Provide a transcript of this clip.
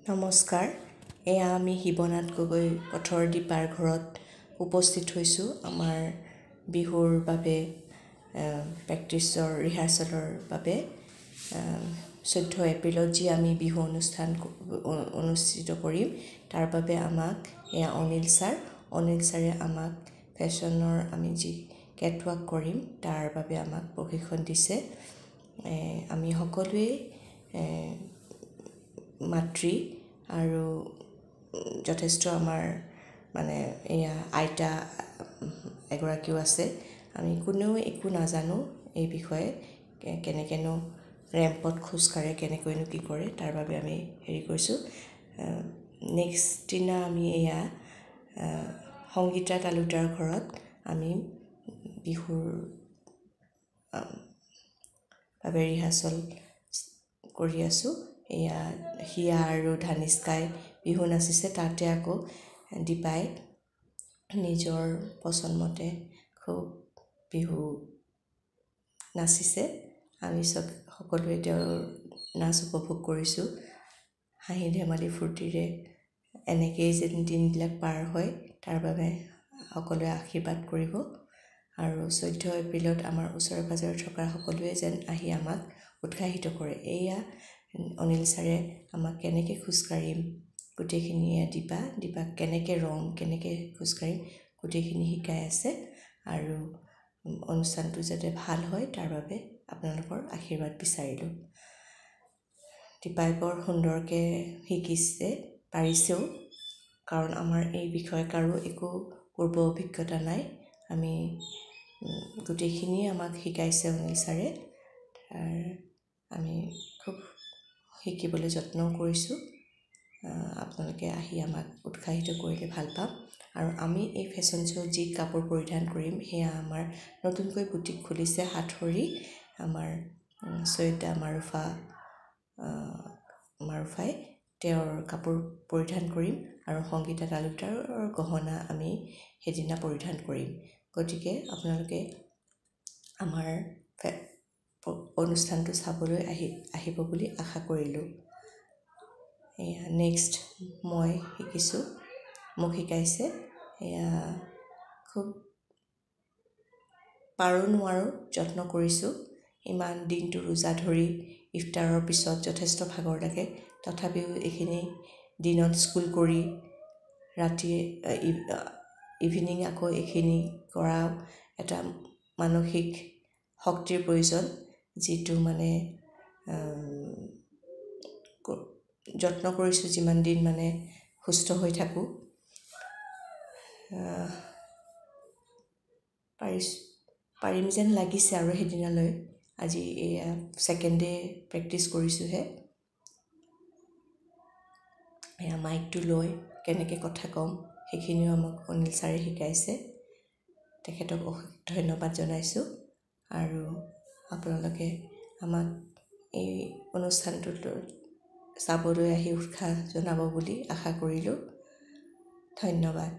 নমস্কাৰ। এয়া আমি শিৱনাথ গগৈ পথৰ দীপাৰ ঘৰত উপস্থিত হৈছোঁ আমাৰ বিহুৰ বাবে প্ৰেক্টিছৰ ৰিহাৰ্চেলৰ বাবে 14 এপ্ৰিলত যি আমি বিহু অনুষ্ঠিত কৰিম তাৰ বাবে আমাক এয়া অনিল ছাৰে আমাক ফেশ্বনৰ আমি যি কেটৱাক কৰিম তাৰ বাবে আমাক প্ৰশিক্ষণ দিছে। আমি সকলোৱে মাতৃ আৰু যথেষ্ট আমাৰ মানে এয়া আইতা এগৰাকীও আছে। আমি কোনেও একো নাজানো এই বিষয়ে, কেনেকৈনো ৰেম্পত খোজকাঢ়ে, কেনেকৈনো কি কৰে, তাৰ বাবে আমি হেৰি কৰিছোঁ। নেক্সট দিনা আমি এয়া সংগীতা তালুকদাৰ ঘৰত আমি বিহুৰ বাবে ৰিহাৰ্চেল কৰি আছোঁ। এয়া হিয়া আৰু ধানিষ্কাই বিহু নাচিছে, তাতে আকৌ দীপাই নিজৰ পচন্দমতে খুব বিহু নাচিছে। আমি সকলোৱে তেওঁৰ নাচ উপভোগ কৰিছোঁ। হাঁহি ধেমালি ফূৰ্তিৰে এনেকেই যেন দিনবিলাক পাৰ হয় তাৰ বাবে সকলোৱে আশীৰ্বাদ কৰিব। আৰু 14 এপ্ৰিলত আমাৰ ওচৰে পাঁজৰে থকা সকলোৱে যেন আহি আমাক উৎসাহিত কৰে। এয়া অনিল ছাৰে আমাক কেনেকৈ খোজকাঢ়িম গোটেইখিনি, দীপাক কেনেকৈ কেনেকৈ খোজকাঢ়িম গোটেইখিনি শিকাই আছে। আৰু অনুষ্ঠানটো যাতে ভাল হয় তাৰ বাবে আপোনালোকৰ আশীৰ্বাদ বিচাৰিলোঁ। দীপাই বৰ সুন্দৰকৈ শিকিছে, পাৰিছেও, কাৰণ আমাৰ এই বিষয়ে কাৰো একো পূৰ্ব অভিজ্ঞতা নাই। আমি গোটেইখিনিয়ে আমাক শিকাইছে অনিল ছাৰে। আমি খুব শিকিবলৈ যত্নও কৰিছোঁ। আপোনালোকে আহি আমাক উৎসাহিত কৰিলে ভাল পাম। আৰু আমি এই ফেশ্বন শ্ব'ত যি কাপোৰ পৰিধান কৰিম সেয়া আমাৰ নতুনকৈ বুটিক খুলিছে হাতসৰী আমাৰ চৈয়দা মাৰুফাই, তেওঁৰ কাপোৰ পৰিধান কৰিম আৰু সংগীতা তালুকদাৰৰ গহনা আমি সেইদিনা পৰিধান কৰিম। গতিকে আপোনালোকে আমাৰ অনুষ্ঠানটো চাবলৈ আহিব বুলি আশা কৰিলোঁ। এয়া নেক্সট মই শিকিছোঁ, মোক শিকাইছে। এয়া খুব পাৰোঁ নোৱাৰোঁ যত্ন কৰিছোঁ। ইমান দিনটো ৰোজা ধৰি ইফতাৰৰ পিছত যথেষ্ট ভাগৰ লাগে, তথাপিও এইখিনি দিনত স্কুল কৰি ৰাতি ইভিনিং আকৌ এইখিনি কৰা এটা মানসিক শক্তিৰ প্ৰয়োজন, যিটো মানে যত্ন কৰিছোঁ যিমান দিন মানে সুস্থ হৈ থাকোঁ। পাৰিম যেন লাগিছে আৰু সেইদিনালৈ। আজি এয়া ছেকেণ্ড ডে প্ৰেক্টিছ কৰিছোঁহে। এয়া মাইকটো লৈ কেনেকৈ কথা ক'ম সেইখিনিও আমাক অনিল ছাৰে শিকাইছে। তেখেতক অশেষ ধন্যবাদ জনাইছোঁ। আৰু আপোনালোকে আমাক এই অনুষ্ঠানটোত চাবলৈ আহি উৎসাহ জনাব বুলি আশা কৰিলোঁ। ধন্যবাদ।